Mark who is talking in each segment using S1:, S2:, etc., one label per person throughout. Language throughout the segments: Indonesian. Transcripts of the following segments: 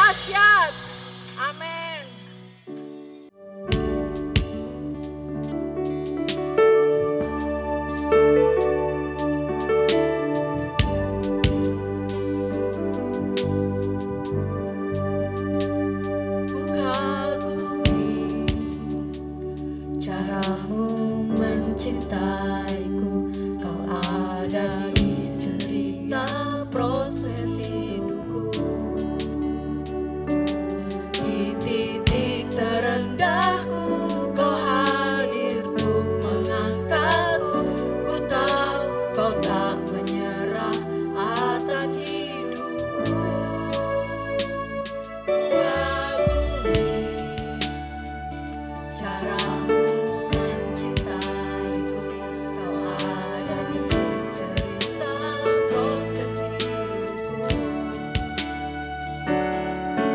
S1: dahsyat. Amin.
S2: Cintaiku, kau ada di cerita proses hidupku. Di titik terendahku, kau hadir untuk mengangkatku. Ku tahu kau tak menyerah atas hidupku. Ku kagumi caramu mencintaiku. Kau ada di cerita proses hidupku.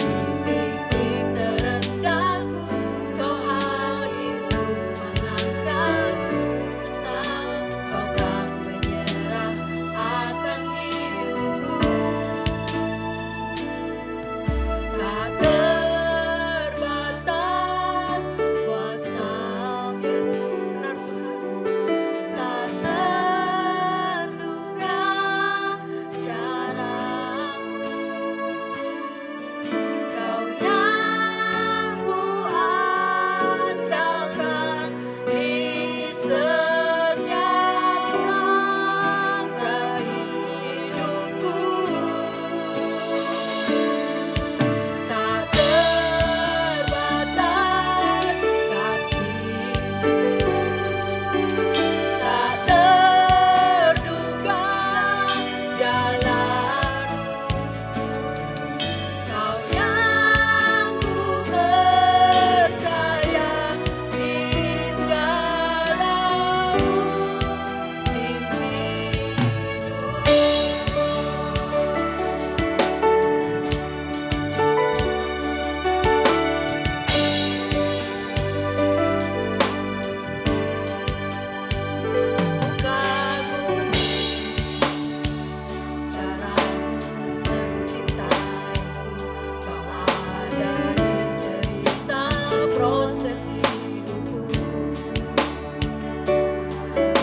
S2: Di titik terendahku, kau hadir untuk mengangkatku. Ku tahu kau tak menyerah akan hidupku. Tak terbatas kuasa-Mu,
S1: Yes, benar Tuhan.
S2: tak terduga caramu. Kau yang ku andalkan di setiap langkah hidupku. Tak terbatas kasih-Mu, tak terduga jalan-Mu. Kau yang ku percaya di segala musim hidupku. Ku kagumi caramu mencintaiku. Kau ada di cerita proses hidupku.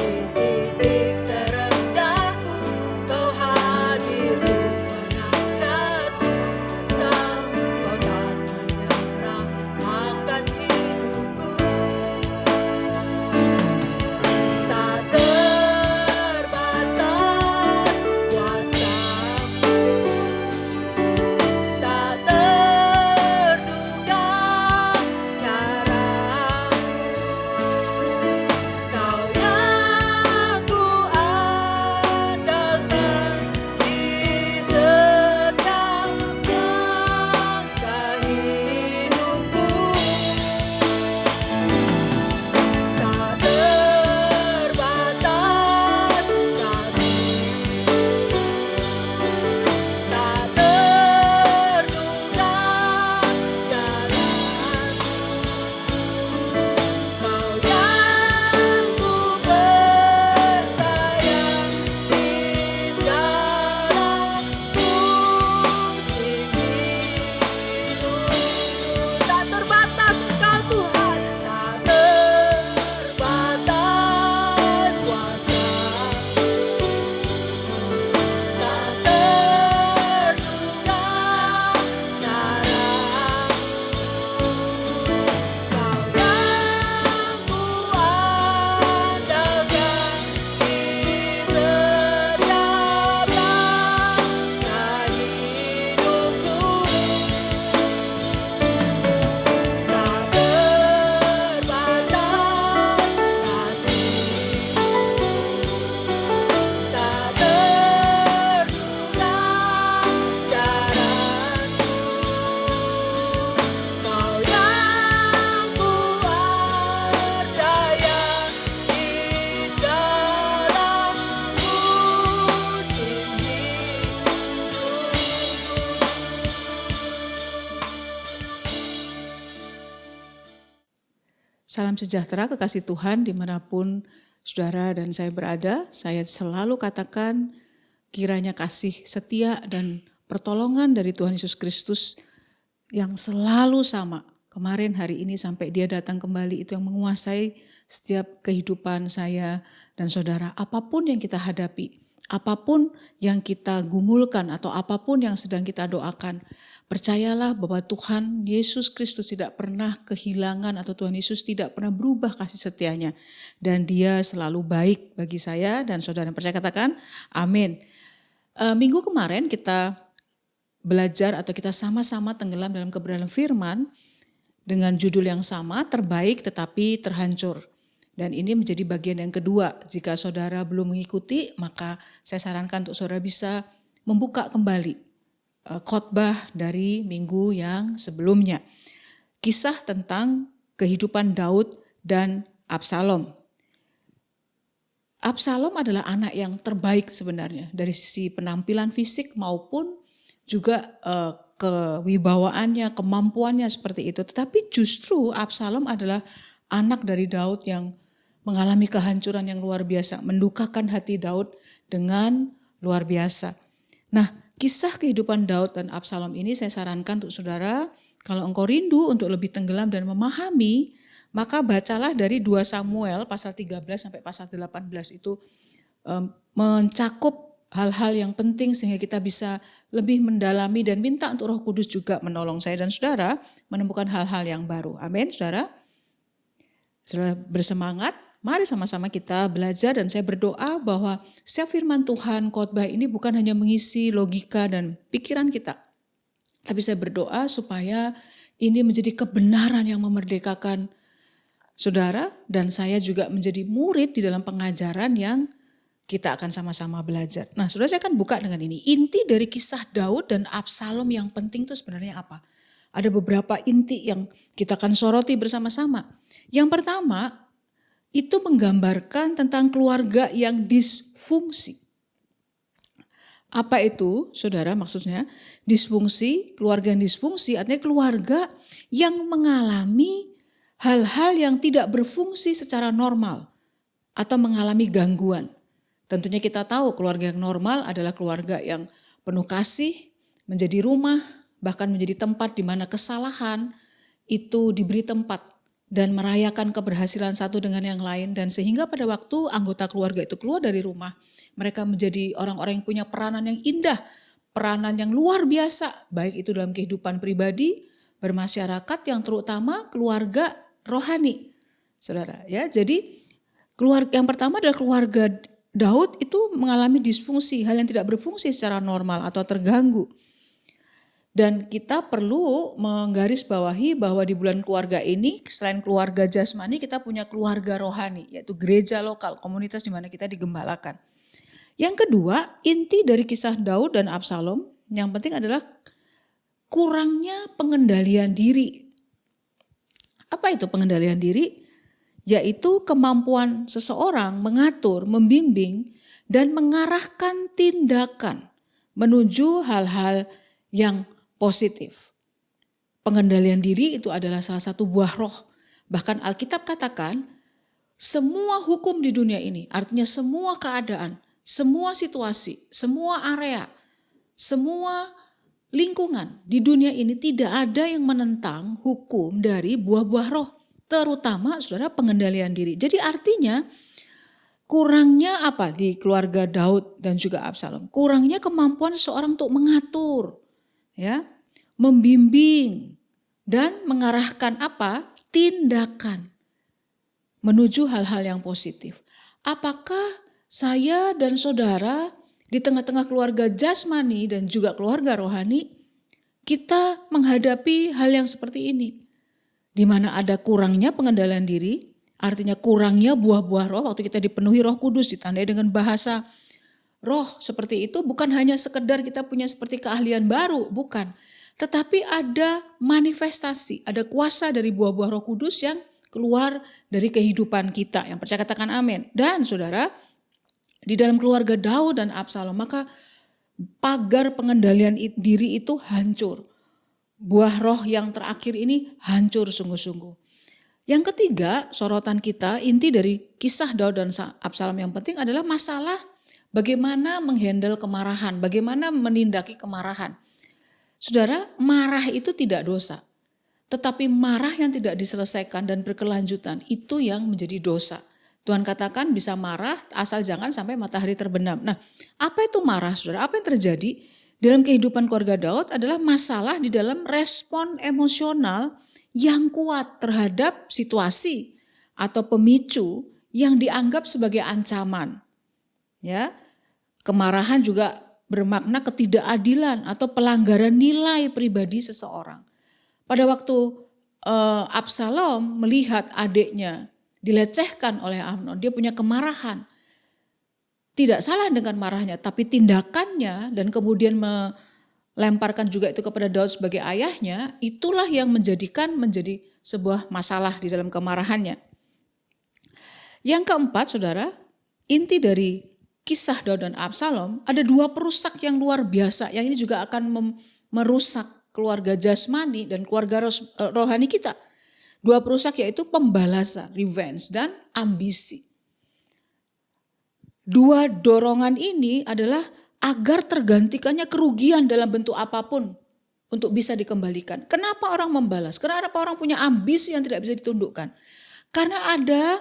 S2: Di titik terendahku, kau hadir untuk mengangkatku. Ku tahu kau tak menyerah akan hidupku. Tak terbatas kuasa-Mu, tak terduga caramu. Kau yang ku andalkan di setiap langkah hidupku. Tak terbatas kasih-Mu, tak terduga jalan-Mu. Kau yang ku percaya di segala musim hidupku. Tak terbatas Engkau Tuhan, tak terbatas kuasa-Mu, tak terduga caramu. Kau yang ku andalkan di setiap langkah hidupku. Tak terbatas kasih-Mu, tak terduga jalan-Mu. Kau yang ku percaya di segala musim hidupku.
S3: Salam sejahtera kekasih Tuhan dimanapun saudara dan saya berada. Saya selalu katakan kiranya kasih setia dan pertolongan dari Tuhan Yesus Kristus yang selalu sama. Kemarin, hari ini, sampai dia datang kembali, itu yang menguasai setiap kehidupan saya dan saudara. Apapun yang kita hadapi, apapun yang kita gumulkan atau apapun yang sedang kita doakan, percayalah bahwa Tuhan Yesus Kristus tidak pernah kehilangan atau Tuhan Yesus tidak pernah berubah kasih setianya. Dan dia selalu baik bagi saya dan saudara yang percaya, katakan amin. Minggu kemarin kita belajar atau kita sama-sama tenggelam dalam kebenaran firman dengan judul yang sama, terbaik tetapi terhancur. Dan ini menjadi bagian yang kedua. Jika saudara belum mengikuti, maka saya sarankan untuk saudara bisa membuka kembali khotbah dari minggu yang sebelumnya. Kisah tentang kehidupan Daud dan Absalom. Absalom adalah anak yang terbaik sebenarnya dari sisi penampilan fisik maupun juga kewibawaannya, kemampuannya seperti itu. Tetapi justru Absalom adalah anak dari Daud yang mengalami kehancuran yang luar biasa, mendukakan hati Daud dengan luar biasa. Nah, kisah kehidupan Daud dan Absalom ini saya sarankan untuk saudara, kalau engkau rindu untuk lebih tenggelam dan memahami, maka bacalah dari 2 Samuel pasal 13 sampai pasal 18 itu mencakup hal-hal yang penting sehingga kita bisa lebih mendalami dan minta untuk Roh Kudus juga menolong saya dan saudara menemukan hal-hal yang baru. Amin, saudara. Saudara bersemangat, mari sama-sama kita belajar dan saya berdoa bahwa setiap firman Tuhan, khotbah ini bukan hanya mengisi logika dan pikiran kita. Tapi saya berdoa supaya ini menjadi kebenaran yang memerdekakan saudara dan saya juga menjadi murid di dalam pengajaran yang kita akan sama-sama belajar. Nah, saudara, saya akan buka dengan ini. Inti dari kisah Daud dan Absalom yang penting itu sebenarnya apa? Ada beberapa inti yang kita akan soroti bersama-sama. Yang pertama, itu menggambarkan tentang keluarga yang disfungsi. Apa itu, saudara, maksudnya? Disfungsi, keluarga yang disfungsi artinya keluarga yang mengalami hal-hal yang tidak berfungsi secara normal atau mengalami gangguan. Tentunya kita tahu keluarga yang normal adalah keluarga yang penuh kasih, menjadi rumah, bahkan menjadi tempat di mana kesalahan itu diberi tempat dan merayakan keberhasilan satu dengan yang lain. Dan sehingga pada waktu anggota keluarga itu keluar dari rumah, mereka menjadi orang-orang yang punya peranan yang indah, peranan yang luar biasa, baik itu dalam kehidupan pribadi, bermasyarakat, yang terutama keluarga rohani. Saudara, ya. Jadi keluarga yang pertama adalah keluarga Daud itu mengalami disfungsi, hal yang tidak berfungsi secara normal atau terganggu. Dan kita perlu menggarisbawahi bahwa di bulan keluarga ini, selain keluarga jasmani, kita punya keluarga rohani, yaitu gereja lokal, komunitas di mana kita digembalakan. Yang kedua, inti dari kisah Daud dan Absalom, yang penting adalah kurangnya pengendalian diri. Apa itu pengendalian diri? Yaitu kemampuan seseorang mengatur, membimbing, dan mengarahkan tindakan menuju hal-hal yang positif. Pengendalian diri itu adalah salah satu buah roh. Bahkan Alkitab katakan, semua hukum di dunia ini, artinya semua keadaan, semua situasi, semua area, semua lingkungan di dunia ini tidak ada yang menentang hukum dari buah-buah roh. Terutama saudara pengendalian diri. Jadi artinya kurangnya apa di keluarga Daud dan juga Absalom? Kurangnya kemampuan seorang untuk mengatur, ya, membimbing dan mengarahkan apa? Tindakan menuju hal-hal yang positif. Apakah saya dan saudara di tengah-tengah keluarga jasmani dan juga keluarga rohani kita menghadapi hal yang seperti ini? Di mana ada kurangnya pengendalian diri, artinya kurangnya buah-buah roh. Waktu kita dipenuhi Roh Kudus, ditandai dengan bahasa roh seperti itu, bukan hanya sekedar kita punya seperti keahlian baru, bukan. Tetapi ada manifestasi, ada kuasa dari buah-buah Roh Kudus yang keluar dari kehidupan kita. Yang percaya katakan amin. Dan saudara, di dalam keluarga Daud dan Absalom, maka pagar pengendalian diri itu hancur. Buah roh yang terakhir ini hancur sungguh-sungguh. Yang ketiga, sorotan kita, inti dari kisah Daud dan Absalom yang penting adalah masalah bagaimana menghandle kemarahan, bagaimana menindaki kemarahan. Saudara, marah itu tidak dosa. Tetapi marah yang tidak diselesaikan dan berkelanjutan itu yang menjadi dosa. Tuhan katakan bisa marah asal jangan sampai matahari terbenam. Nah, apa itu marah, saudara? Apa yang terjadi dalam kehidupan keluarga Daud adalah masalah di dalam respon emosional yang kuat terhadap situasi atau pemicu yang dianggap sebagai ancaman. Ya, kemarahan juga bermakna ketidakadilan atau pelanggaran nilai pribadi seseorang. Pada waktu Absalom melihat adiknya dilecehkan oleh Amnon, dia punya kemarahan. Tidak salah dengan marahnya, tapi tindakannya dan kemudian melemparkan juga itu kepada Daud sebagai ayahnya, itulah yang menjadi sebuah masalah di dalam kemarahannya. Yang keempat, saudara, inti dari kisah Daud dan Absalom, ada dua perusak yang luar biasa, yang ini juga akan merusak keluarga jasmani dan keluarga rohani kita. Dua perusak yaitu pembalasan, revenge, dan ambisi. Dua dorongan ini adalah agar tergantikannya kerugian dalam bentuk apapun untuk bisa dikembalikan. Kenapa orang membalas? Kenapa orang punya ambisi yang tidak bisa ditundukkan? Karena ada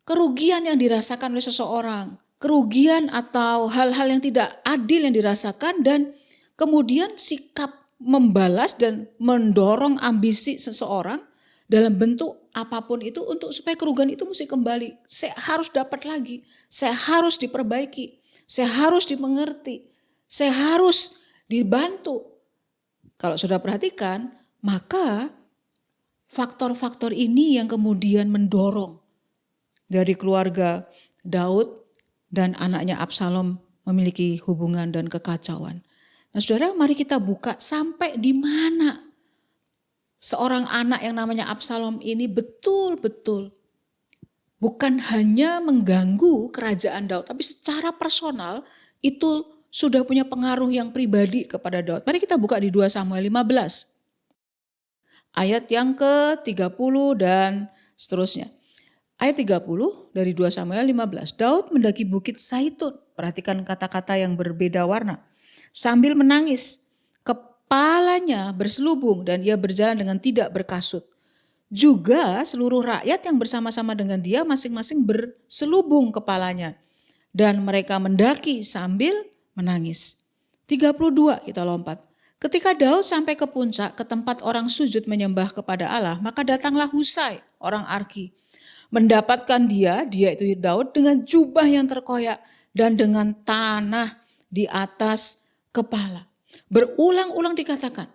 S3: kerugian yang dirasakan oleh seseorang. Kerugian atau hal-hal yang tidak adil yang dirasakan dan kemudian sikap membalas dan mendorong ambisi seseorang dalam bentuk apapun itu untuk supaya kerugian itu mesti kembali. Saya harus dapat lagi, saya harus diperbaiki, saya harus dimengerti, saya harus dibantu. Kalau sudah perhatikan, maka faktor-faktor ini yang kemudian mendorong dari keluarga Daud dan anaknya Absalom memiliki hubungan dan kekacauan. Nah, saudara, mari kita buka sampai di mana seorang anak yang namanya Absalom ini betul-betul bukan hanya mengganggu kerajaan Daud, tapi secara personal itu sudah punya pengaruh yang pribadi kepada Daud. Mari kita buka di 2 Samuel 15. Ayat yang ke-30 dan seterusnya. Ayat 30 dari 2 Samuel 15. Daud mendaki bukit Zaitun. Perhatikan kata-kata yang berbeda warna. Sambil menangis, kepalanya berselubung dan ia berjalan dengan tidak berkasut. Juga seluruh rakyat yang bersama-sama dengan dia masing-masing berselubung kepalanya. Dan mereka mendaki sambil menangis. 32 kita lompat. Ketika Daud sampai ke puncak, ke tempat orang sujud menyembah kepada Allah, maka datanglah Husai, orang Arki. Mendapatkan dia itu Daud dengan jubah yang terkoyak dan dengan tanah di atas kepala. Berulang-ulang dikatakan,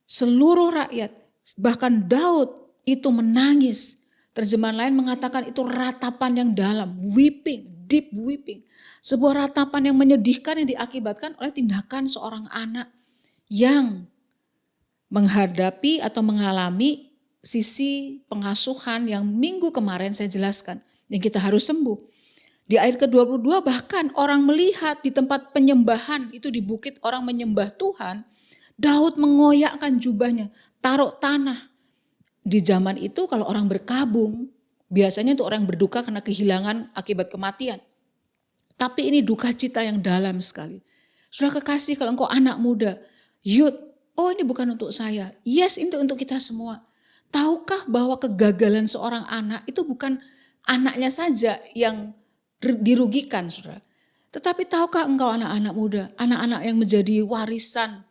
S3: seluruh rakyat, bahkan Daud itu menangis. Terjemahan lain mengatakan itu ratapan yang dalam, weeping, deep weeping. Sebuah ratapan yang menyedihkan yang diakibatkan oleh tindakan seorang anak yang menghadapi atau mengalami sisi pengasuhan yang minggu kemarin saya jelaskan, yang kita harus sembuh. Di ayat ke-22 bahkan orang melihat di tempat penyembahan itu di bukit orang menyembah Tuhan, Daud mengoyakkan jubahnya, taruh tanah. Di zaman itu kalau orang berkabung, biasanya itu orang berduka karena kehilangan akibat kematian. Tapi ini duka cita yang dalam sekali. Saudara kekasih, kalau engkau anak muda, youth, oh ini bukan untuk saya. Yes, itu untuk kita semua. Tahukah bahwa kegagalan seorang anak itu bukan anaknya saja yang dirugikan, saudara. Tetapi tahukah engkau anak-anak muda, anak-anak yang menjadi warisan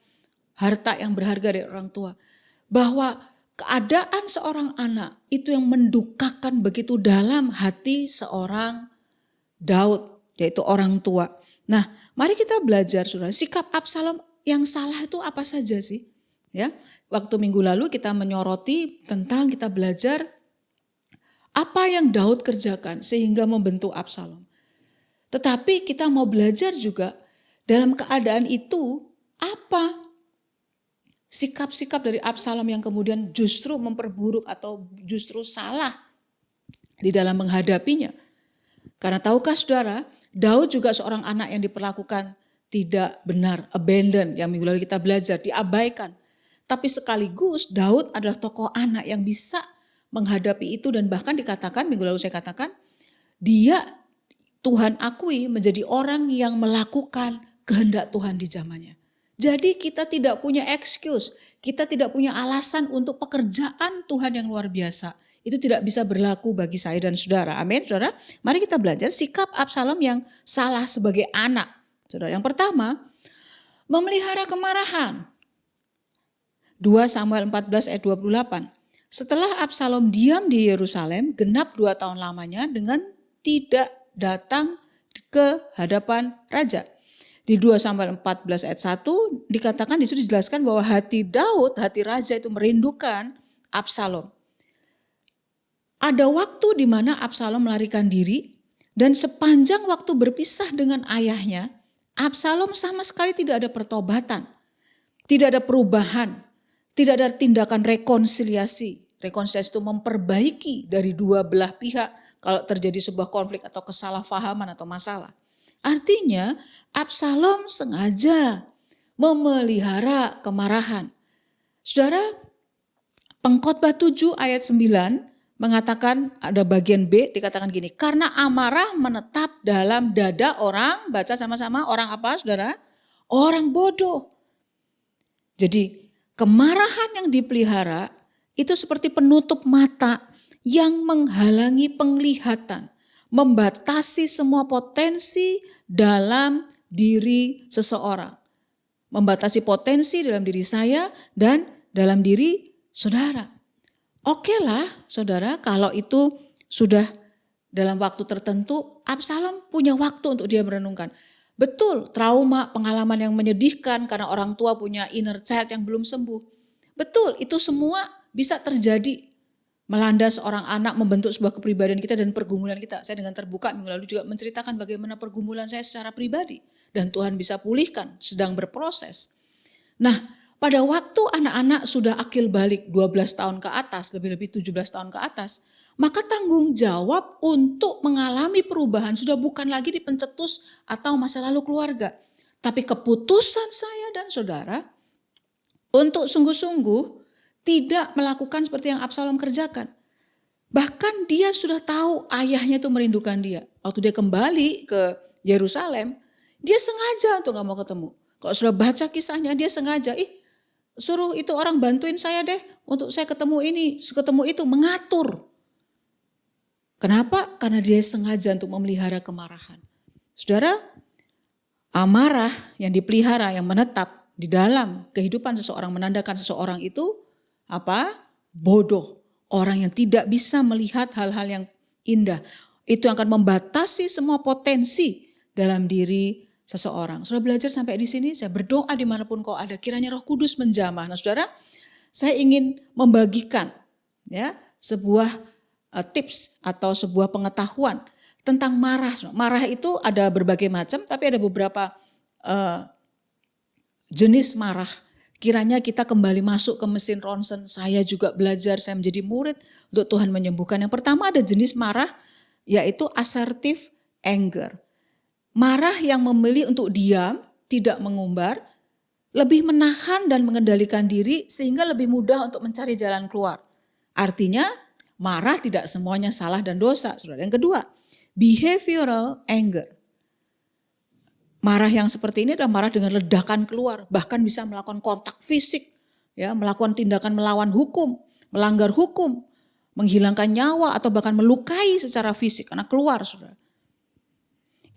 S3: harta yang berharga dari orang tua, bahwa keadaan seorang anak itu yang mendukakan begitu dalam hati seorang Daud, yaitu orang tua. Nah, mari kita belajar, saudara, sikap Absalom yang salah itu apa saja sih? Ya, waktu minggu lalu kita menyoroti tentang kita belajar apa yang Daud kerjakan sehingga membentuk Absalom. Tetapi kita mau belajar juga dalam keadaan itu apa sikap-sikap dari Absalom yang kemudian justru memperburuk atau justru salah di dalam menghadapinya. Karena tahukah saudara, Daud juga seorang anak yang diperlakukan tidak benar, abandon, yang minggu lalu kita belajar, diabaikan. Tapi sekaligus Daud adalah tokoh anak yang bisa menghadapi itu dan bahkan dikatakan, minggu lalu saya katakan, dia Tuhan akui menjadi orang yang melakukan kehendak Tuhan di zamannya. Jadi kita tidak punya excuse, kita tidak punya alasan untuk pekerjaan Tuhan yang luar biasa. Itu tidak bisa berlaku bagi saya dan saudara. Amin, saudara. Mari kita belajar sikap Absalom yang salah sebagai anak. Saudara, yang pertama, memelihara kemarahan. 2 Samuel 14 ayat 28. Setelah Absalom diam di Yerusalem, genap 2 tahun lamanya dengan tidak datang ke hadapan raja. Di 2 Samuel 14 ayat 1 dikatakan, di situ dijelaskan bahwa hati Daud, hati raja itu merindukan Absalom. Ada waktu di mana Absalom melarikan diri dan sepanjang waktu berpisah dengan ayahnya, Absalom sama sekali tidak ada pertobatan, tidak ada perubahan, tidak ada tindakan rekonsiliasi. Rekonsiliasi itu memperbaiki dari dua belah pihak kalau terjadi sebuah konflik atau kesalahpahaman atau masalah. Artinya Absalom sengaja memelihara kemarahan. Saudara, Pengkhotbah 7 ayat 9 mengatakan, ada bagian B dikatakan gini, karena amarah menetap dalam dada orang, baca sama-sama, orang apa saudara? Orang bodoh. Jadi kemarahan yang dipelihara itu seperti penutup mata yang menghalangi penglihatan, membatasi semua potensi dalam diri seseorang. Membatasi potensi dalam diri saya dan dalam diri saudara. Oke lah saudara, kalau itu sudah dalam waktu tertentu, Absalom punya waktu untuk dia merenungkan. Betul, trauma, pengalaman yang menyedihkan karena orang tua punya inner child yang belum sembuh. Betul, itu semua bisa terjadi. Melanda seorang anak, membentuk sebuah kepribadian kita dan pergumulan kita. Saya dengan terbuka minggu lalu juga menceritakan bagaimana pergumulan saya secara pribadi. Dan Tuhan bisa pulihkan, sedang berproses. Nah, pada waktu anak-anak sudah akil balik 12 tahun ke atas, lebih-lebih 17 tahun ke atas, maka tanggung jawab untuk mengalami perubahan sudah bukan lagi di pencetus atau masa lalu keluarga. Tapi keputusan saya dan saudara untuk sungguh-sungguh tidak melakukan seperti yang Absalom kerjakan. Bahkan dia sudah tahu ayahnya itu merindukan dia. Waktu dia kembali ke Yerusalem, dia sengaja untuk gak mau ketemu. Kalau sudah baca kisahnya, dia sengaja, suruh itu orang bantuin saya deh untuk saya ketemu ini, ketemu itu, mengatur. Kenapa? Karena dia sengaja untuk memelihara kemarahan. Saudara, amarah yang dipelihara, yang menetap di dalam kehidupan seseorang menandakan seseorang itu apa? Bodoh. Orang yang tidak bisa melihat hal-hal yang indah. Itu akan membatasi semua potensi dalam diri seseorang. Sudah belajar sampai di sini, saya berdoa dimanapun kau ada, kiranya Roh Kudus menjamah. Nah saudara, saya ingin membagikan ya sebuah tips atau sebuah pengetahuan tentang marah. Marah itu ada berbagai macam, tapi ada beberapa jenis marah. Kiranya kita kembali masuk ke mesin ronsen, saya juga belajar, saya menjadi murid untuk Tuhan menyembuhkan. Yang pertama ada jenis marah, yaitu assertive anger. Marah yang memilih untuk diam, tidak mengumbar, lebih menahan dan mengendalikan diri sehingga lebih mudah untuk mencari jalan keluar. Artinya marah tidak semuanya salah dan dosa. Saudara. Yang kedua, behavioral anger. Marah yang seperti ini adalah marah dengan ledakan keluar, bahkan bisa melakukan kontak fisik, ya, melakukan tindakan melawan hukum, melanggar hukum, menghilangkan nyawa atau bahkan melukai secara fisik karena keluar, saudara.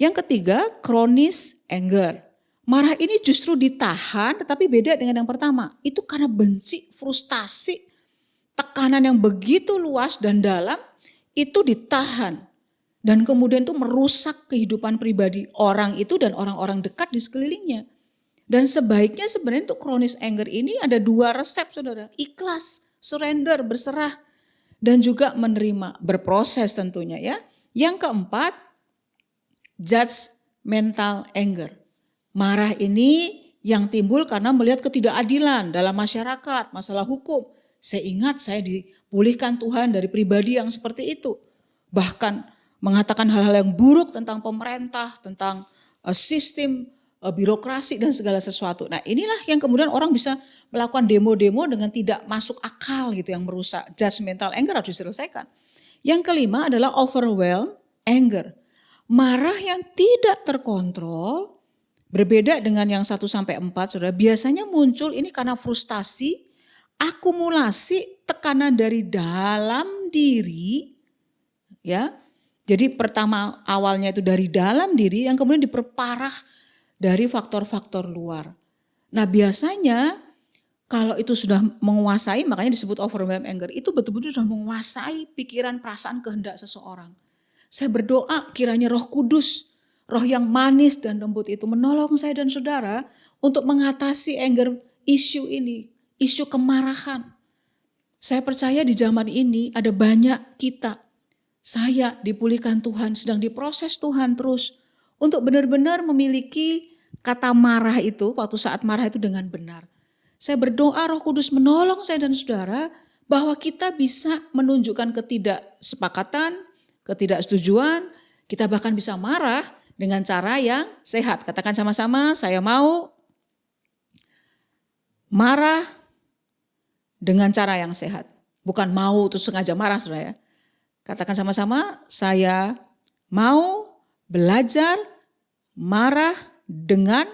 S3: Yang ketiga, chronous anger. Marah ini justru ditahan tetapi beda dengan yang pertama. Itu karena benci, frustasi, tekanan yang begitu luas dan dalam itu ditahan. Dan kemudian itu merusak kehidupan pribadi orang itu dan orang-orang dekat di sekelilingnya. Dan sebaiknya sebenarnya untuk chronous anger ini ada dua resep saudara. Ikhlas, surrender, berserah. Dan juga menerima, berproses tentunya ya. Yang keempat, judgmental anger. Marah ini yang timbul karena melihat ketidakadilan dalam masyarakat, masalah hukum. Saya ingat saya dipulihkan Tuhan dari pribadi yang seperti itu. Bahkan mengatakan hal-hal yang buruk tentang pemerintah, tentang sistem birokrasi dan segala sesuatu. Nah inilah yang kemudian orang bisa melakukan demo-demo dengan tidak masuk akal gitu yang merusak. Judgmental anger harus diselesaikan. Yang kelima adalah overwhelmed anger. Marah yang tidak terkontrol Berbeda dengan yang 1-4, saudara, biasanya muncul ini karena frustasi, akumulasi tekanan dari dalam diri, ya. Jadi pertama awalnya itu dari dalam diri yang kemudian diperparah dari faktor-faktor luar. Nah biasanya kalau itu sudah menguasai, makanya disebut overwhelming anger, itu betul-betul sudah menguasai pikiran, perasaan, kehendak seseorang. Saya berdoa kiranya Roh Kudus, roh yang manis dan lembut itu menolong saya dan saudara untuk mengatasi anger issue ini, isu kemarahan. Saya percaya di zaman ini ada banyak kita, saya dipulihkan Tuhan, sedang diproses Tuhan terus untuk benar-benar memiliki kata marah itu, waktu saat marah itu dengan benar. Saya berdoa Roh Kudus menolong saya dan saudara bahwa kita bisa menunjukkan ketidaksepakatan, ketidaksetujuan, kita bahkan bisa marah dengan cara yang sehat. Katakan sama-sama, saya mau marah dengan cara yang sehat. Bukan mau terus sengaja marah, saudara ya. Katakan sama-sama, saya mau belajar marah dengan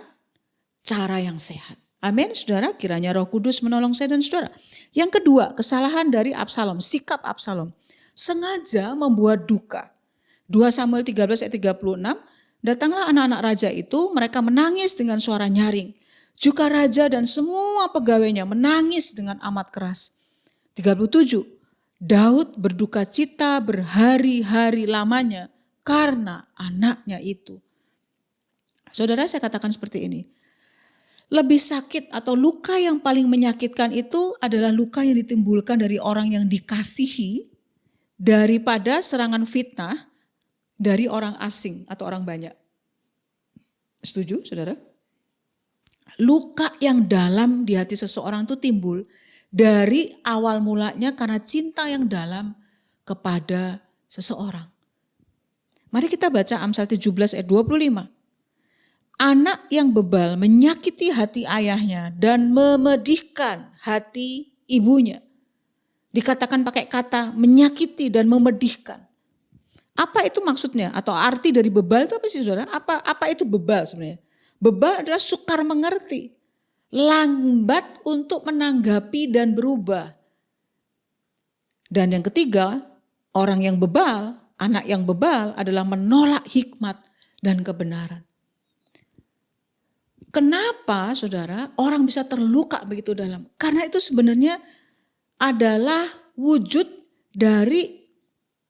S3: cara yang sehat. Amin, saudara. Kiranya Roh Kudus menolong saya dan saudara. Yang kedua, kesalahan dari Absalom, sikap Absalom. Sengaja membuat duka. 2 Samuel 13 ayat 36, datanglah anak-anak raja itu, mereka menangis dengan suara nyaring. Juga raja dan semua pegawainya menangis dengan amat keras. 37, Daud berduka cita berhari-hari lamanya karena anaknya itu. Saudara, saya katakan seperti ini. Lebih sakit atau luka yang paling menyakitkan itu adalah luka yang ditimbulkan dari orang yang dikasihi daripada serangan fitnah dari orang asing atau orang banyak. Setuju, saudara? Luka yang dalam di hati seseorang itu timbul dari awal mulanya karena cinta yang dalam kepada seseorang. Mari kita baca Amsal 17 ayat 25. Anak yang bebal menyakiti hati ayahnya dan memedihkan hati ibunya. Dikatakan pakai kata menyakiti dan memedihkan. Apa itu maksudnya? Atau arti dari bebal itu apa sih saudara? Apa itu bebal sebenarnya? Bebal adalah sukar mengerti. Lambat untuk menanggapi dan berubah. Dan yang ketiga, orang yang bebal, anak yang bebal adalah menolak hikmat dan kebenaran. Kenapa saudara orang bisa terluka begitu dalam? Karena itu sebenarnya adalah wujud dari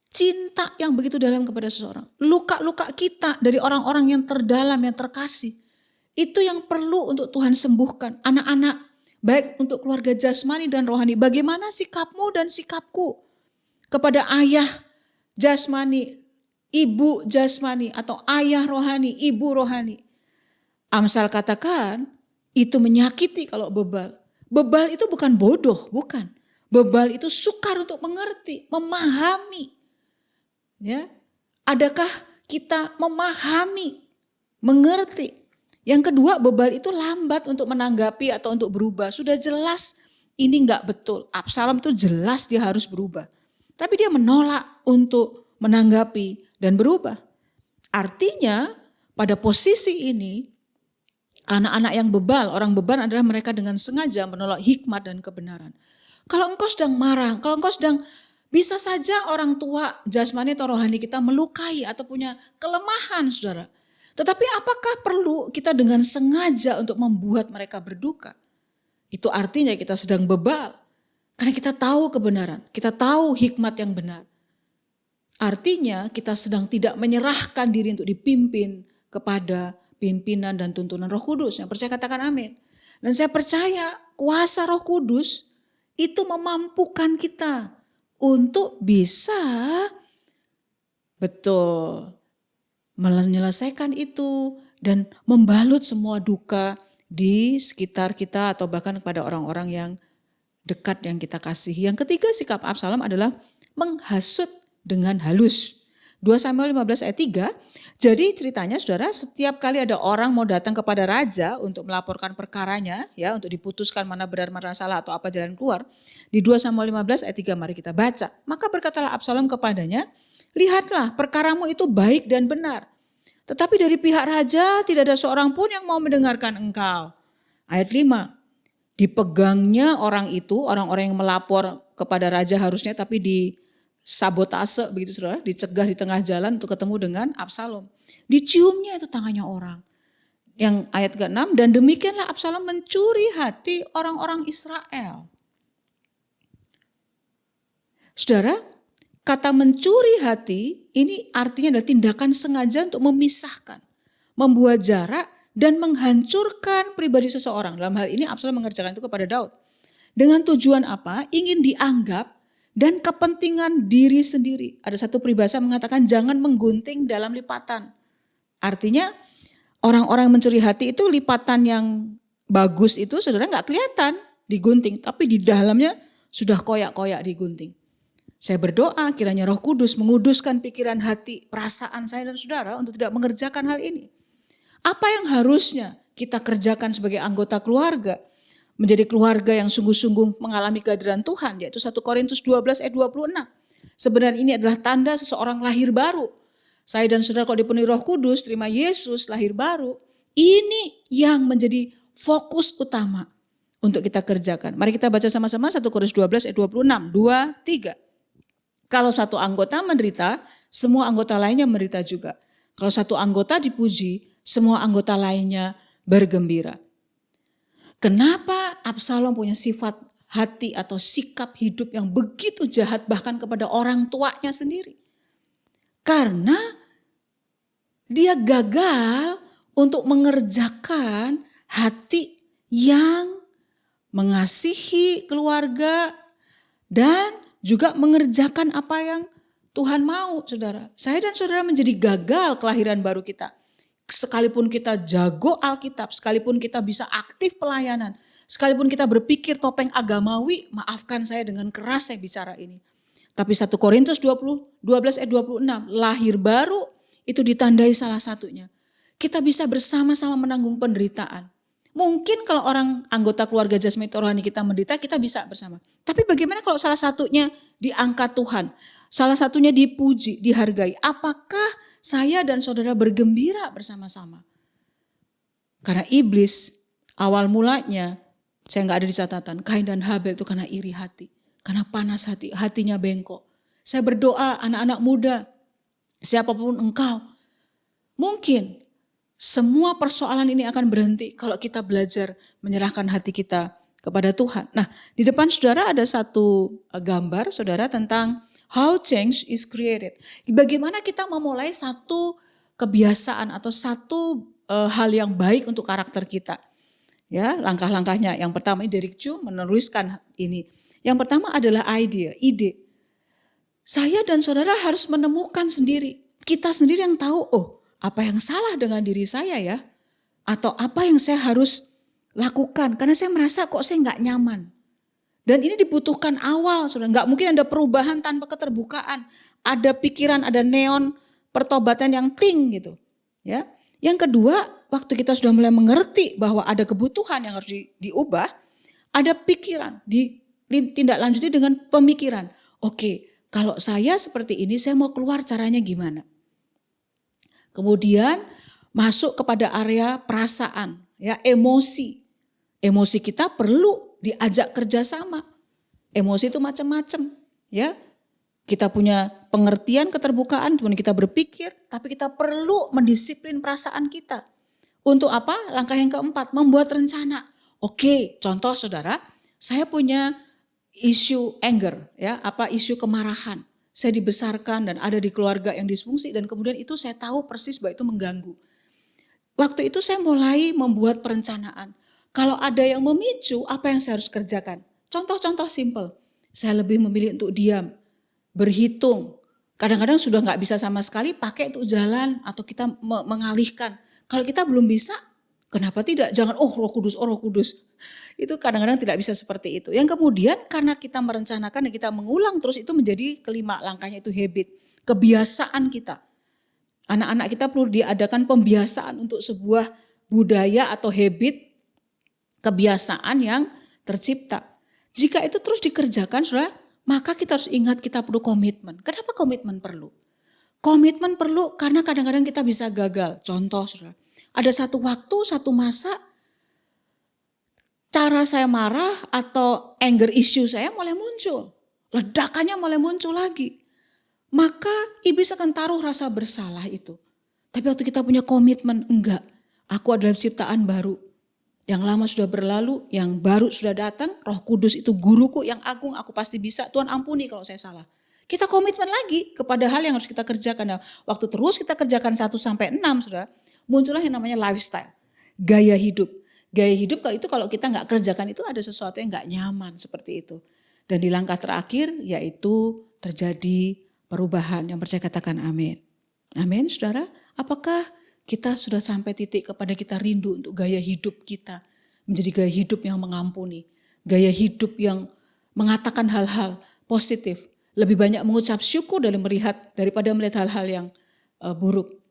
S3: cinta yang begitu dalam kepada seseorang. Luka-luka kita dari orang-orang yang terdalam, yang terkasih. Itu yang perlu untuk Tuhan sembuhkan. Anak-anak, baik untuk keluarga jasmani dan rohani. Bagaimana sikapmu dan sikapku kepada ayah jasmani, ibu jasmani, atau ayah rohani, ibu rohani. Amsal katakan itu menyakiti kalau bebal. Bebal itu bukan bodoh, bukan. Bebal itu sukar untuk mengerti, memahami. Ya, adakah kita memahami, mengerti? Yang kedua, bebal itu lambat untuk menanggapi atau untuk berubah. Sudah jelas ini enggak betul. Absalom itu jelas dia harus berubah. Tapi dia menolak untuk menanggapi dan berubah. Artinya pada posisi ini, anak-anak yang bebal, orang bebal adalah mereka dengan sengaja menolak hikmat dan kebenaran. Kalau engkau sedang marah, kalau engkau sedang, bisa saja orang tua jasmani atau rohani kita melukai atau punya kelemahan saudara. Tetapi apakah perlu kita dengan sengaja untuk membuat mereka berduka? Itu artinya kita sedang bebal. Karena kita tahu kebenaran, kita tahu hikmat yang benar. Artinya kita sedang tidak menyerahkan diri untuk dipimpin kepada pimpinan dan tuntunan Roh Kudus. Yang percaya katakan amin. Dan saya percaya kuasa Roh Kudus itu memampukan kita untuk bisa betul menyelesaikan itu dan membalut semua duka di sekitar kita atau bahkan kepada orang-orang yang dekat yang kita kasihi. Yang ketiga, sikap Absalom adalah menghasut dengan halus. 2 Samuel 15 ayat 3. Jadi ceritanya saudara, setiap kali ada orang mau datang kepada raja untuk melaporkan perkaranya, ya, untuk diputuskan mana benar mana salah atau apa jalan keluar. Di 2 Samuel 15 ayat 3 mari kita baca. Maka berkatalah Absalom kepadanya, lihatlah perkaramu itu baik dan benar. Tetapi dari pihak raja tidak ada seorang pun yang mau mendengarkan engkau. Ayat 5. Dipegangnya orang itu, orang-orang yang melapor kepada raja harusnya, tapi disabotase begitu saudara, dicegah di tengah jalan untuk ketemu dengan Absalom. Diciumnya itu tangannya orang. Yang ayat ke-6, dan demikianlah Absalom mencuri hati orang-orang Israel. Saudara, kata mencuri hati ini artinya adalah tindakan sengaja untuk memisahkan, membuat jarak dan menghancurkan pribadi seseorang. Dalam hal ini Absalom mengerjakan itu kepada Daud. Dengan tujuan apa? Ingin dianggap dan kepentingan diri sendiri. Ada satu peribahasa mengatakan jangan menggunting dalam lipatan. Artinya orang-orang yang mencuri hati itu lipatan yang bagus itu saudara nggak kelihatan digunting. Tapi di dalamnya sudah koyak-koyak digunting. Saya berdoa kiranya Roh Kudus menguduskan pikiran, hati, perasaan saya dan saudara untuk tidak mengerjakan hal ini. Apa yang harusnya kita kerjakan sebagai anggota keluarga, menjadi keluarga yang sungguh-sungguh mengalami kehadiran Tuhan, yaitu 1 Korintus 12 ayat 26. Sebenarnya ini adalah tanda seseorang lahir baru. Saya dan saudara kalau dipenuhi Roh Kudus, terima Yesus, lahir baru. Ini yang menjadi fokus utama untuk kita kerjakan. Mari kita baca sama-sama 1 Korintus 12 ayat 26, 2, 3. Kalau satu anggota menderita, semua anggota lainnya menderita juga. Kalau satu anggota dipuji, semua anggota lainnya bergembira. Kenapa Absalom punya sifat hati atau sikap hidup yang begitu jahat bahkan kepada orang tuanya sendiri? Karena dia gagal untuk mengerjakan hati yang mengasihi keluarga dan juga mengerjakan apa yang Tuhan mau, saudara. Saya dan saudara menjadi gagal kelahiran baru kita. Sekalipun kita jago Alkitab, sekalipun kita bisa aktif pelayanan, sekalipun kita berpikir topeng agamawi, maafkan saya dengan keras saya bicara ini. Tapi 1 Korintus 12 ayat 26, lahir baru itu ditandai salah satunya. Kita bisa bersama-sama menanggung penderitaan. Mungkin kalau orang anggota keluarga jasmani rohani kita menderita, kita bisa bersama. Tapi bagaimana kalau salah satunya diangkat Tuhan, salah satunya dipuji, dihargai? Apakah saya dan saudara bergembira bersama-sama? Karena iblis awal mulanya, saya nggak ada di catatan, Kain dan Habel itu karena iri hati, karena panas hati, hatinya bengkok. Saya berdoa anak-anak muda, siapapun engkau, mungkin semua persoalan ini akan berhenti kalau kita belajar menyerahkan hati kita kepada Tuhan. Nah, di depan saudara ada satu gambar saudara tentang how change is created. Bagaimana kita memulai satu kebiasaan atau satu hal yang baik untuk karakter kita. Ya, langkah-langkahnya. Yang pertama Derek Chu menuliskan ini. Yang pertama adalah ide. Saya dan saudara harus menemukan sendiri. Kita sendiri yang tahu, apa yang salah dengan diri saya ya? Atau apa yang saya harus lakukan? Karena saya merasa kok saya nggak nyaman. Dan ini dibutuhkan awal, saudara. Nggak mungkin ada perubahan tanpa keterbukaan. Ada pikiran, ada neon pertobatan yang ting gitu. Ya. Yang kedua, waktu kita sudah mulai mengerti bahwa ada kebutuhan yang harus diubah, ada pikiran, ditindaklanjuti dengan pemikiran. Oke, kalau saya seperti ini, saya mau keluar caranya gimana? Kemudian masuk kepada area perasaan, ya, emosi. Emosi kita perlu diajak kerjasama. Emosi itu macam-macam, ya. Kita punya pengertian, keterbukaan, kemudian kita berpikir, tapi kita perlu mendisiplin perasaan kita. Untuk apa? Langkah yang keempat, membuat rencana. Oke, contoh saudara, saya punya isu anger, ya, isu kemarahan. Saya dibesarkan dan ada di keluarga yang disfungsi dan kemudian itu saya tahu persis bahwa itu mengganggu. Waktu itu saya mulai membuat perencanaan. Kalau ada yang memicu, apa yang saya harus kerjakan? Contoh-contoh simpel. Saya lebih memilih untuk diam, berhitung. Kadang-kadang sudah nggak bisa sama sekali pakai untuk jalan atau kita mengalihkan. Kalau kita belum bisa, kenapa tidak? Jangan Roh Kudus. Itu kadang-kadang tidak bisa seperti itu. Yang kemudian karena kita merencanakan dan kita mengulang terus itu menjadi kelima langkahnya itu habit. Kebiasaan kita. Anak-anak kita perlu diadakan pembiasaan untuk sebuah budaya atau habit kebiasaan yang tercipta. Jika itu terus dikerjakan, saudara, maka kita harus ingat kita perlu komitmen. Kenapa komitmen perlu? Komitmen perlu karena kadang-kadang kita bisa gagal. Contoh, saudara, ada satu waktu, satu masa, cara saya marah atau anger issue saya mulai muncul. Ledakannya mulai muncul lagi. Maka iblis akan taruh rasa bersalah itu. Tapi waktu kita punya komitmen, enggak. Aku adalah ciptaan baru. Yang lama sudah berlalu, yang baru sudah datang. Roh Kudus itu guruku yang agung, aku pasti bisa. Tuhan ampuni kalau saya salah. Kita komitmen lagi kepada hal yang harus kita kerjakan. Nah, waktu terus kita kerjakan 1-6, saudara, muncullah yang namanya lifestyle. Gaya hidup. Gaya hidup kalau kita nggak kerjakan itu ada sesuatu yang nggak nyaman seperti itu. Dan di langkah terakhir yaitu terjadi perubahan. Yang percaya katakan amin. Amin, saudara. Apakah kita sudah sampai titik kepada kita rindu untuk gaya hidup kita menjadi gaya hidup yang mengampuni. Gaya hidup yang mengatakan hal-hal positif. Lebih banyak mengucap syukur daripada melihat hal-hal yang buruk.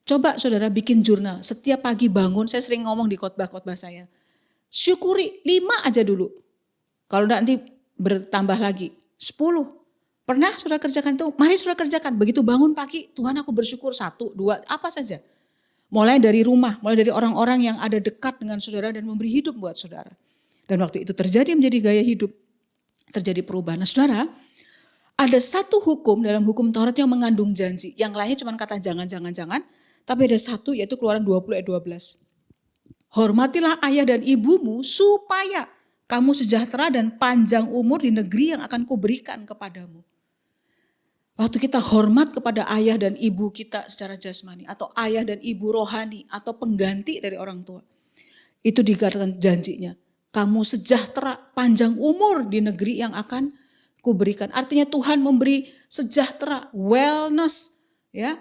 S3: Coba saudara bikin jurnal. Setiap pagi bangun, saya sering ngomong di khotbah-khotbah saya. Syukuri 5 aja dulu. Kalau nanti bertambah lagi 10. Pernah saudara kerjakan itu? Mari saudara kerjakan. Begitu bangun pagi, Tuhan aku bersyukur 1, 2, apa saja. Mulai dari rumah, mulai dari orang-orang yang ada dekat dengan saudara dan memberi hidup buat saudara. Dan waktu itu terjadi menjadi gaya hidup. Terjadi perubahan. Nah saudara, ada satu hukum dalam hukum Taurat yang mengandung janji. Yang lainnya cuma kata jangan. Tapi ada satu yaitu Keluaran 20 ayat 12. Hormatilah ayah dan ibumu supaya kamu sejahtera dan panjang umur di negeri yang akan kuberikan kepadamu. Waktu kita hormat kepada ayah dan ibu kita secara jasmani atau ayah dan ibu rohani atau pengganti dari orang tua. Itu dikatakan janjinya. Kamu sejahtera panjang umur di negeri yang akan kuberikan. Artinya Tuhan memberi sejahtera, wellness, ya,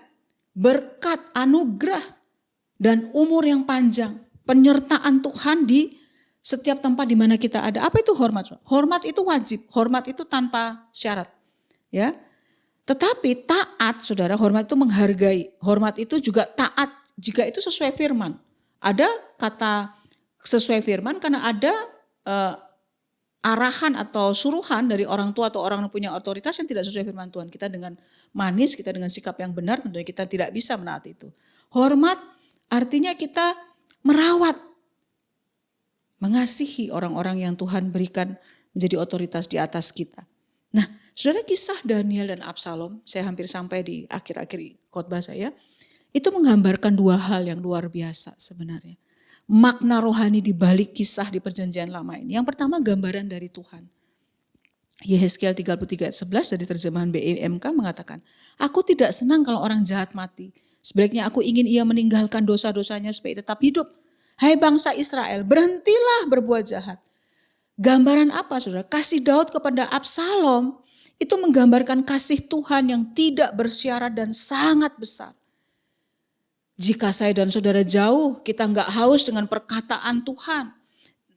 S3: berkat, anugerah, dan umur yang panjang. Penyertaan Tuhan di setiap tempat di mana kita ada. Apa itu hormat? Hormat itu wajib, hormat itu tanpa syarat. Ya. Tetapi taat, saudara, hormat itu menghargai. Hormat itu juga taat jika itu sesuai firman. Ada kata sesuai firman karena ada arahan atau suruhan dari orang tua atau orang yang punya otoritas yang tidak sesuai firman Tuhan. Kita dengan manis, kita dengan sikap yang benar, tentunya kita tidak bisa menaati itu. Hormat artinya kita merawat, mengasihi orang-orang yang Tuhan berikan menjadi otoritas di atas kita. Nah, saudara, kisah Daniel dan Absalom, saya hampir sampai di akhir-akhir khotbah saya, itu menggambarkan 2 hal yang luar biasa sebenarnya. Makna rohani di balik kisah di perjanjian lama ini. Yang pertama gambaran dari Tuhan. Yehezkiel 33 ayat 11 dari terjemahan BIMK mengatakan, aku tidak senang kalau orang jahat mati. Sebaliknya aku ingin ia meninggalkan dosa-dosanya supaya tetap hidup. Hai bangsa Israel, berhentilah berbuat jahat. Gambaran apa saudara? Kasih Daud kepada Absalom itu menggambarkan kasih Tuhan yang tidak bersyarat dan sangat besar. Jika saya dan saudara jauh, kita enggak haus dengan perkataan Tuhan.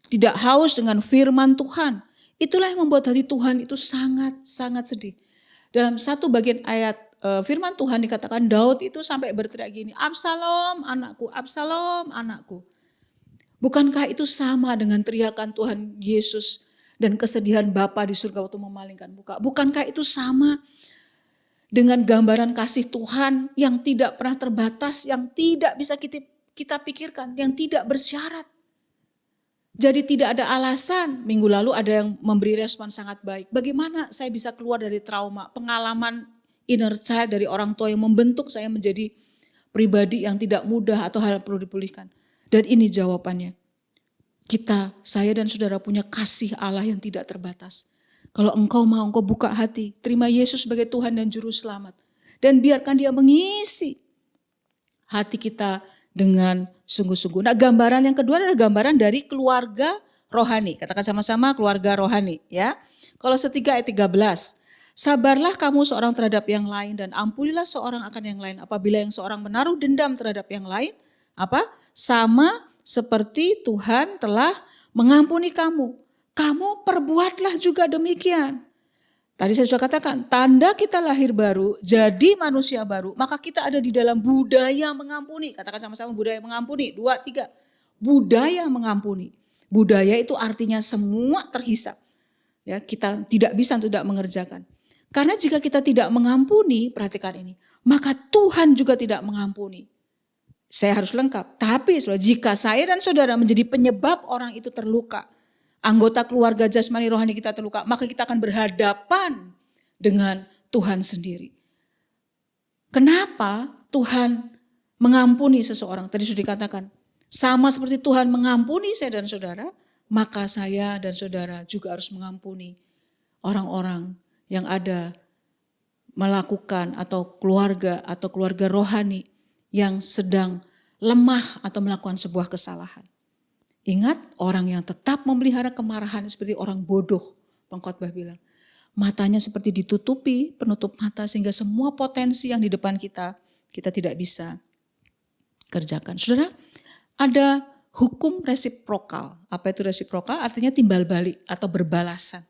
S3: Tidak haus dengan firman Tuhan. Itulah yang membuat hati Tuhan itu sangat-sangat sedih. Dalam satu bagian ayat firman Tuhan dikatakan Daud itu sampai berteriak gini, Absalom anakku, Absalom anakku. Bukankah itu sama dengan teriakan Tuhan Yesus dan kesedihan Bapa di surga waktu memalingkan muka? Bukankah itu sama dengan gambaran kasih Tuhan yang tidak pernah terbatas, yang tidak bisa kita pikirkan, yang tidak bersyarat? Jadi tidak ada alasan. Minggu lalu ada yang memberi respon sangat baik. Bagaimana saya bisa keluar dari trauma, pengalaman inner child dari orang tua yang membentuk saya menjadi pribadi yang tidak mudah atau hal yang perlu dipulihkan. Dan ini jawabannya. Saya dan saudara punya kasih Allah yang tidak terbatas. Kalau engkau mau, engkau buka hati, terima Yesus sebagai Tuhan dan Juru Selamat. Dan biarkan dia mengisi hati kita dengan sungguh-sungguh. Nah, gambaran yang kedua adalah gambaran dari keluarga rohani. Katakan sama-sama keluarga rohani, ya. Kolose 3 ayat 13. Sabarlah kamu seorang terhadap yang lain dan ampunilah seorang akan yang lain. Apabila yang seorang menaruh dendam terhadap yang lain, sama seperti Tuhan telah mengampuni kamu. Kamu perbuatlah juga demikian. Tadi saya sudah katakan, tanda kita lahir baru, jadi manusia baru, maka kita ada di dalam budaya mengampuni. Katakan sama-sama budaya mengampuni. 2, 3. Budaya mengampuni. Budaya itu artinya semua terhisap. Ya, kita tidak bisa tidak mengerjakan. Karena jika kita tidak mengampuni, perhatikan ini, maka Tuhan juga tidak mengampuni. Saya harus lengkap. Tapi saudara, jika saya dan saudara menjadi penyebab orang itu terluka, anggota keluarga jasmani rohani kita terluka, maka kita akan berhadapan dengan Tuhan sendiri. Kenapa Tuhan mengampuni seseorang? Tadi sudah dikatakan, sama seperti Tuhan mengampuni saya dan saudara, maka saya dan saudara juga harus mengampuni orang-orang yang ada melakukan atau keluarga rohani yang sedang lemah atau melakukan sebuah kesalahan. Ingat, orang yang tetap memelihara kemarahan seperti orang bodoh, pengkhotbah bilang. Matanya seperti ditutupi, penutup mata, sehingga semua potensi yang di depan kita tidak bisa kerjakan. Saudara, ada hukum resiprokal. Apa itu resiprokal? Artinya timbal balik atau berbalasan.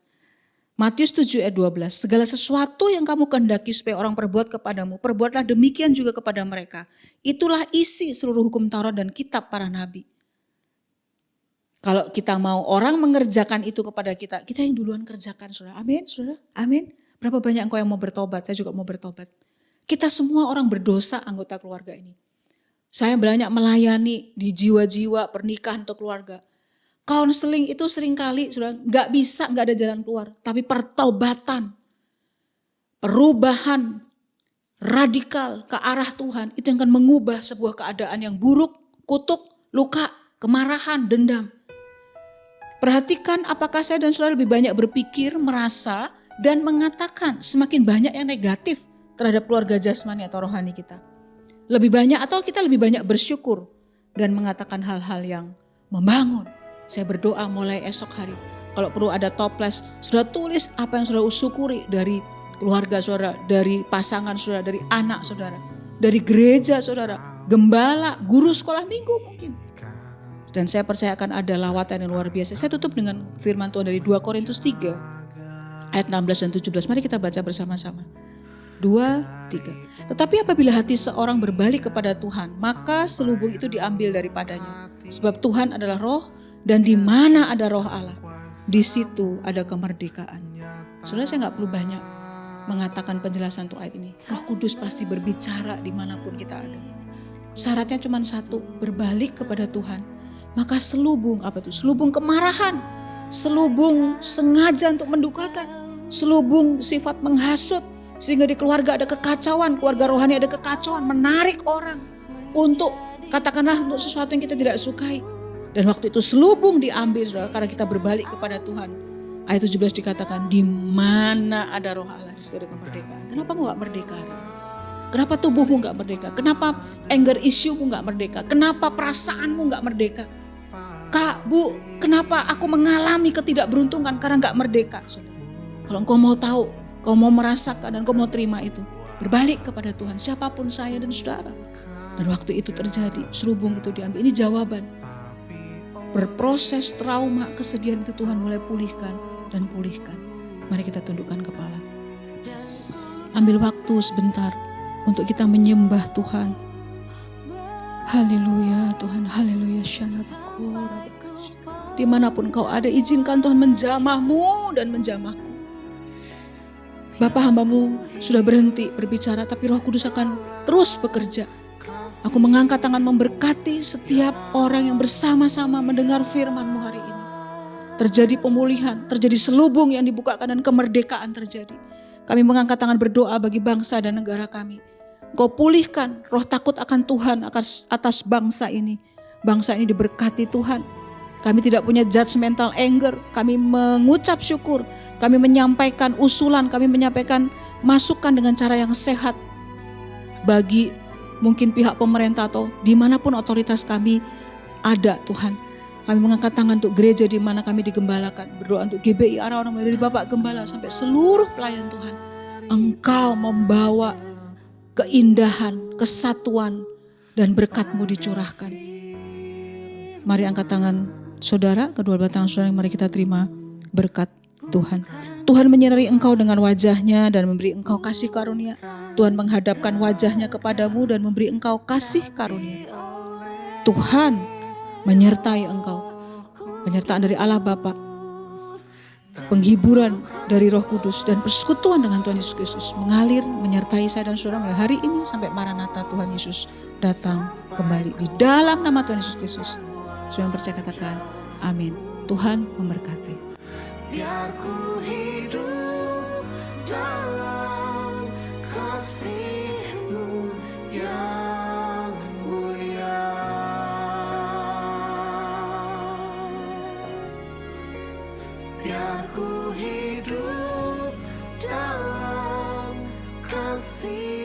S3: Matius 7 ayat 12, segala sesuatu yang kamu kehendaki supaya orang perbuat kepadamu, perbuatlah demikian juga kepada mereka. Itulah isi seluruh hukum Taurat dan kitab para nabi. Kalau kita mau orang mengerjakan itu kepada kita, kita yang duluan kerjakan, saudara. Amin, saudara. Amin. Berapa banyak engkau yang mau bertobat? Saya juga mau bertobat. Kita semua orang berdosa anggota keluarga ini. Saya banyak melayani di jiwa-jiwa pernikahan atau keluarga. Counseling itu seringkali sudah nggak bisa, nggak ada jalan keluar. Tapi pertobatan, perubahan radikal ke arah Tuhan itu yang akan mengubah sebuah keadaan yang buruk, kutuk, luka, kemarahan, dendam. Perhatikan apakah saya dan saudara lebih banyak berpikir, merasa, dan mengatakan semakin banyak yang negatif terhadap keluarga jasmani atau rohani kita. Lebih banyak atau kita lebih banyak bersyukur dan mengatakan hal-hal yang membangun. Saya berdoa mulai esok hari. Kalau perlu ada toples, saudara tulis apa yang saudara syukuri dari keluarga saudara, dari pasangan saudara, dari anak saudara, dari gereja saudara, gembala, guru sekolah minggu mungkin. Dan saya percaya akan ada lawatan yang luar biasa. Saya tutup dengan firman Tuhan dari 2 Korintus 3 ayat 16 dan 17. Mari kita baca bersama-sama. 2, 3. Tetapi apabila hati seorang berbalik kepada Tuhan, maka selubung itu diambil daripadanya. Sebab Tuhan adalah roh, dan di mana ada roh Allah, di situ ada kemerdekaan. Saudara, saya gak perlu banyak mengatakan penjelasan untuk ayat ini. Roh Kudus pasti berbicara dimanapun kita ada. Syaratnya cuma satu, berbalik kepada Tuhan. Maka selubung, apa itu? Selubung kemarahan, selubung sengaja untuk mendukakan, selubung sifat menghasut, sehingga di keluarga ada kekacauan, keluarga rohani ada kekacauan, menarik orang untuk katakanlah untuk sesuatu yang kita tidak sukai. Dan waktu itu selubung diambil saudara, karena kita berbalik kepada Tuhan. Ayat 17 dikatakan, di mana ada roh Allah, di situ ada kemerdekaan. Kenapa enggak merdeka hari ini? Kenapa tubuhmu enggak merdeka? Kenapa anger issue-mu enggak merdeka? Kenapa perasaanmu enggak merdeka? Kak, Bu, kenapa aku mengalami ketidakberuntungan karena enggak merdeka? Saudara, kalau engkau mau tahu, kau mau merasakan dan kau mau terima itu, berbalik kepada Tuhan, siapapun saya dan saudara. Dan waktu itu terjadi, selubung itu diambil. Ini jawaban. Berproses trauma, kesedihan itu Tuhan mulai pulihkan dan pulihkan. Mari kita tundukkan kepala. Ambil waktu sebentar untuk kita menyembah Tuhan. Haleluya Tuhan, haleluya. Dimanapun kau ada, izinkan Tuhan menjamahmu dan menjamahku. Bapa, hambamu sudah berhenti berbicara, tapi Roh Kudus akan terus bekerja. Aku mengangkat tangan memberkati setiap orang yang bersama-sama mendengar firman-Mu hari ini. Terjadi pemulihan, terjadi selubung yang dibukakan dan kemerdekaan terjadi. Kami mengangkat tangan berdoa bagi bangsa dan negara kami. Kau pulihkan roh takut akan Tuhan atas bangsa ini. Bangsa ini diberkati Tuhan. Kami tidak punya judgmental anger. Kami mengucap syukur. Kami menyampaikan usulan. Kami menyampaikan masukan dengan cara yang sehat. Bagi mungkin pihak pemerintah atau dimanapun otoritas kami ada Tuhan. Kami mengangkat tangan untuk gereja di mana kami digembalakan. Berdoa untuk GBI orang-orang dari Bapak Gembala sampai seluruh pelayan Tuhan. Engkau membawa keindahan, kesatuan, dan berkat-Mu dicurahkan. Mari angkat tangan saudara, kedua belah tangan saudara, mari kita terima berkat Tuhan. Tuhan menyinari engkau dengan wajahnya dan memberi engkau kasih karunia. Tuhan menghadapkan wajahnya kepadamu dan memberi engkau kasih karunia. Tuhan menyertai engkau. Penyertaan dari Allah Bapa, penghiburan dari Roh Kudus dan persekutuan dengan Tuhan Yesus Kristus mengalir menyertai saya dan saudara mulai hari ini sampai Maranatha Tuhan Yesus datang kembali di dalam nama Tuhan Yesus Kristus. Semua yang percaya katakan amin. Tuhan memberkati.
S2: Biar ku hidup dalam kasih-Mu yang mulia. Biar ku hidup dalam kasih